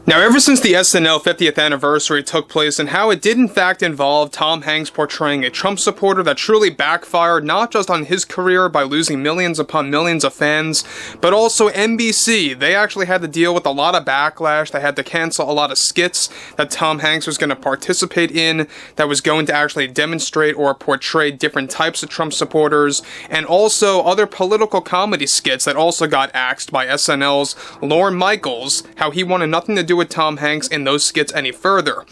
Now, ever since the SNL 50th anniversary took place and how it did in fact involve Tom Hanks portraying a Trump supporter that truly backfired not just on his career by losing millions upon millions of fans, but also NBC. They actually had to deal with a lot of backlash. They had to cancel a lot of skits that Tom Hanks was going to participate in that was going to actually demonstrate or portray different types of Trump supporters, and also other political comedy skits that also got axed by SNL's Lorne Michaels, how he wanted nothing to do with Tom Hanks in those skits any further.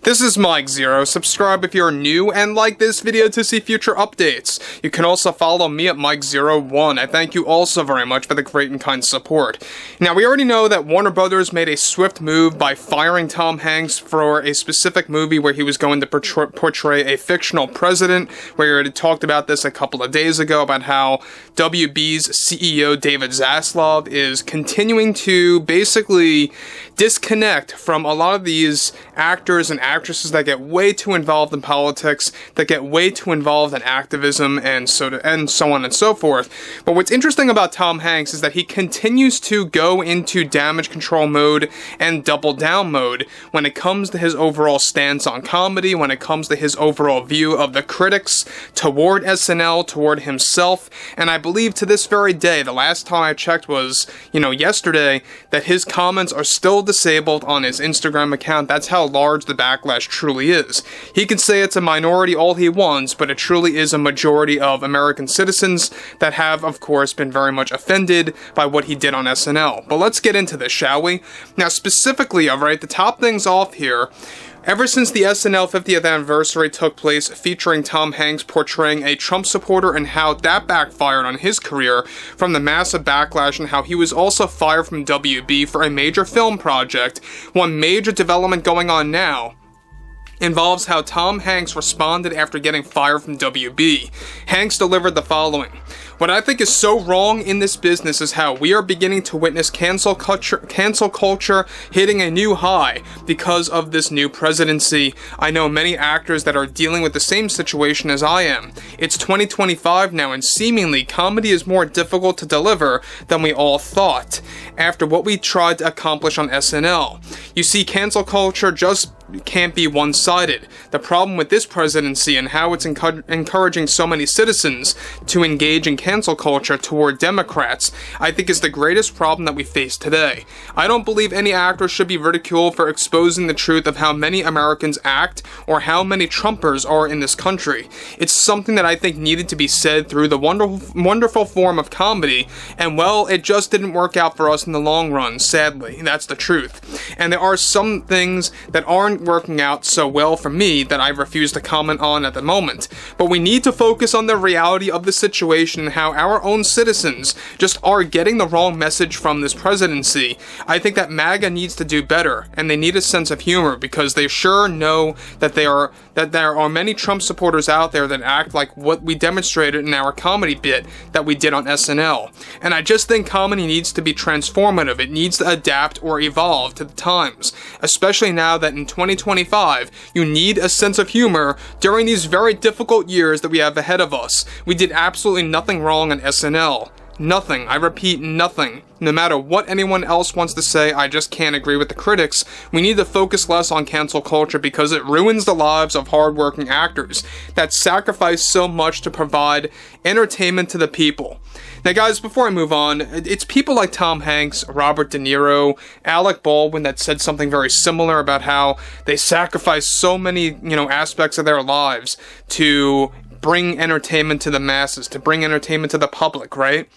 This is Mike Zero. Subscribe if you're new and like this video to see future updates. You can also follow me at Mike01. I thank you also very much for the great and kind support. Now, we already know that Warner Brothers made a swift move by firing Tom Hanks for a specific movie where he was going to portray a fictional president. We already talked about this a couple of days ago about how WB's CEO David Zaslav is continuing to basically disconnect from a lot of these actors and actresses that get way too involved in politics, that get way too involved in activism, and so on and so forth. But what's interesting about Tom Hanks is that he continues to go into damage control mode and double down mode when it comes to his overall stance on comedy, when it comes to his overall view of the critics toward SNL, toward himself. And I believe to this very day, the last time I checked was, yesterday, that his comments are still disabled on his Instagram account. That's how large the backlash truly is. He can say it's a minority all he wants, but it truly is a majority of American citizens that have, of course, been very much offended by what he did on SNL. But let's get into this, shall we? Now, specifically, alright, to top things off here, ever since the SNL 50th anniversary took place featuring Tom Hanks portraying a Trump supporter and how that backfired on his career from the massive backlash and how he was also fired from WB for a major film project, one major development going on now involves how Tom Hanks responded after getting fired from WB. Hanks delivered the following. What I think is so wrong in this business is how we are beginning to witness cancel culture hitting a new high because of this new presidency. I know many actors that are dealing with the same situation as I am. It's 2025 now, and seemingly comedy is more difficult to deliver than we all thought after what we tried to accomplish on SNL. You see, cancel culture just can't be one-sided. The problem with this presidency and how it's encouraging so many citizens to engage in cancel culture toward Democrats, I think is the greatest problem that we face today. I don't believe any actor should be ridiculed for exposing the truth of how many Americans act or how many Trumpers are in this country. It's something that I think needed to be said through the wonderful form of comedy, and well, it just didn't work out for us in the long run, sadly. That's the truth. And there are some things that aren't working out so well for me that I refuse to comment on at the moment. But we need to focus on the reality of the situation and how our own citizens just are getting the wrong message from this presidency. I think that MAGA needs to do better, and they need a sense of humor, because they sure know that there are many Trump supporters out there that act like what we demonstrated in our comedy bit that we did on SNL. And I just think comedy needs to be transformative. It needs to adapt or evolve to the times, especially now that in 2025, you need a sense of humor during these very difficult years that we have ahead of us. We did absolutely nothing wrong on SNL. Nothing. I repeat, nothing. No matter what anyone else wants to say, I just can't agree with the critics. We need to focus less on cancel culture because it ruins the lives of hardworking actors that sacrifice so much to provide entertainment to the people. Now, guys, before I move on, it's people like Tom Hanks, Robert De Niro, Alec Baldwin that said something very similar about how they sacrifice so many, aspects of their lives to bring entertainment to the masses, to bring entertainment to the public, right?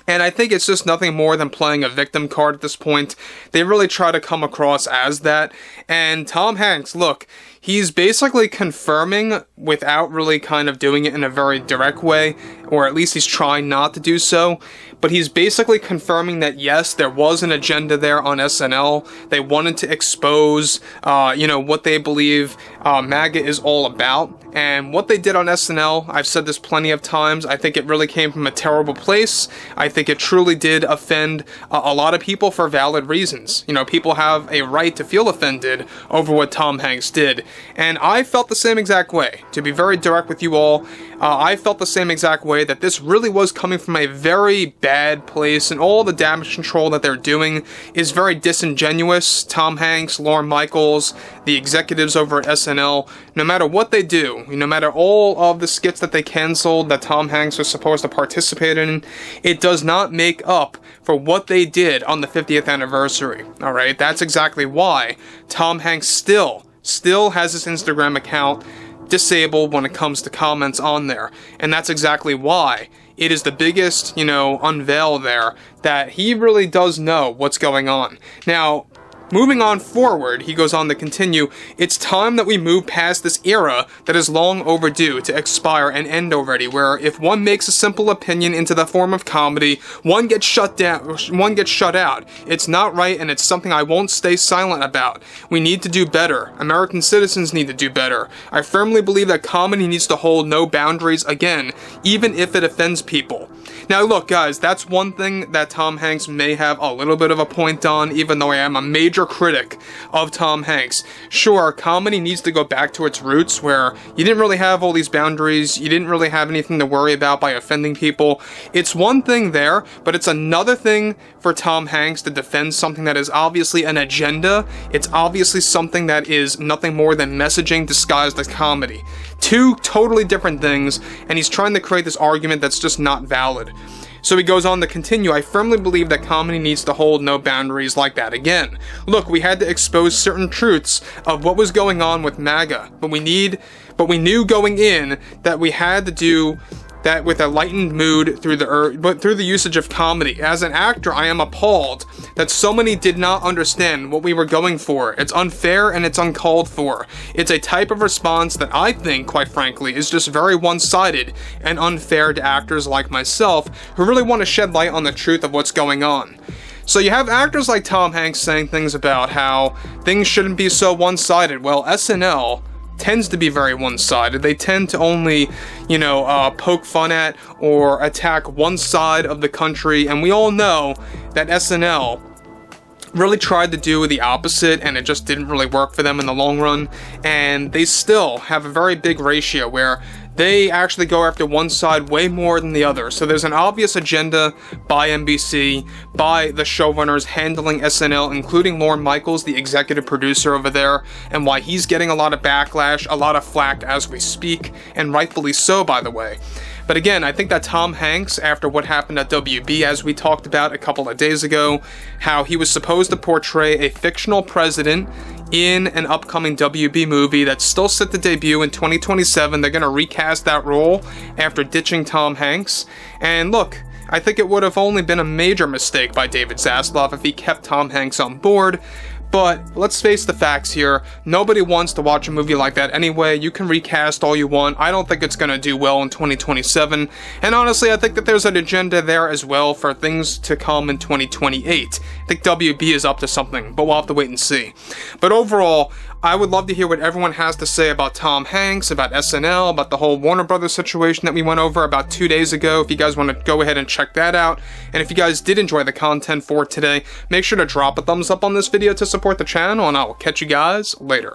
And I think it's just nothing more than playing a victim card at this point. They really try to come across as that. And Tom Hanks, look, he's basically confirming without really kind of doing it in a very direct way, or at least he's trying not to do so. But he's basically confirming that, yes, there was an agenda there on SNL. They wanted to expose, what they believe MAGA is all about. And what they did on SNL, I've said this plenty of times, I think it really came from a terrible place. I think it truly did offend a lot of people for valid reasons. People have a right to feel offended over what Tom Hanks did. And I felt the same exact way. To be very direct with you all, I felt the same exact way, that this really was coming from a very bad place, and all the damage control that they're doing is very disingenuous. Tom Hanks, Lorne Michaels, the executives over at SNL, no matter what they do, no matter all of the skits that they canceled that Tom Hanks was supposed to participate in, it does not make up for what they did on the 50th anniversary. Alright, that's exactly why Tom Hanks still has his Instagram account disabled when it comes to comments on there. And that's exactly why it is the biggest, unveil there, that he really does know what's going on. Now, moving on forward, he goes on to continue, it's time that we move past this era that is long overdue to expire and end already, where if one makes a simple opinion into the form of comedy, one gets shut out. It's not right, and it's something I won't stay silent about. We need to do better. American citizens need to do better. I firmly believe that comedy needs to hold no boundaries again, even if it offends people. Now look guys, that's one thing that Tom Hanks may have a little bit of a point on, even though I am a major critic of Tom Hanks. Sure, comedy needs to go back to its roots, where you didn't really have all these boundaries, you didn't really have anything to worry about by offending people. It's one thing there, but it's another thing for Tom Hanks to defend something that is obviously an agenda. It's obviously something that is nothing more than messaging disguised as comedy. Two totally different things, and he's trying to create this argument that's just not valid. So he goes on to continue, I firmly believe that comedy needs to hold no boundaries like that again. Look, we had to expose certain truths of what was going on with MAGA, but we knew going in that we had to do that with a lightened mood through the usage of comedy. As an actor, I am appalled that so many did not understand what we were going for. It's unfair and it's uncalled for. It's a type of response that I think, quite frankly, is just very one-sided and unfair to actors like myself who really want to shed light on the truth of what's going on. So you have actors like Tom Hanks saying things about how things shouldn't be so one-sided. Well, SNL tends to be very one-sided. They tend to only, poke fun at or attack one side of the country, and we all know that SNL really tried to do the opposite, and it just didn't really work for them in the long run, and they still have a very big ratio where they actually go after one side way more than the other. So there's an obvious agenda by NBC, by the showrunners handling SNL, including Lorne Michaels, the executive producer over there, and why he's getting a lot of backlash, a lot of flack as we speak, and rightfully so, by the way. But again, I think that Tom Hanks, after what happened at WB, as we talked about a couple of days ago, how he was supposed to portray a fictional president in an upcoming WB movie that's still set to debut in 2027. They're going to recast that role after ditching Tom Hanks. And look, I think it would have only been a major mistake by David Zaslav if he kept Tom Hanks on board. But let's face the facts here, nobody wants to watch a movie like that anyway. You can recast all you want. I don't think it's going to do well in 2027. And honestly, I think that there's an agenda there as well for things to come in 2028. I think WB is up to something, but we'll have to wait and see. But overall, I would love to hear what everyone has to say about Tom Hanks, about SNL, about the whole Warner Brothers situation that we went over about 2 days ago. If you guys want to go ahead and check that out. And if you guys did enjoy the content for today, make sure to drop a thumbs up on this video to support the channel, and I will catch you guys later.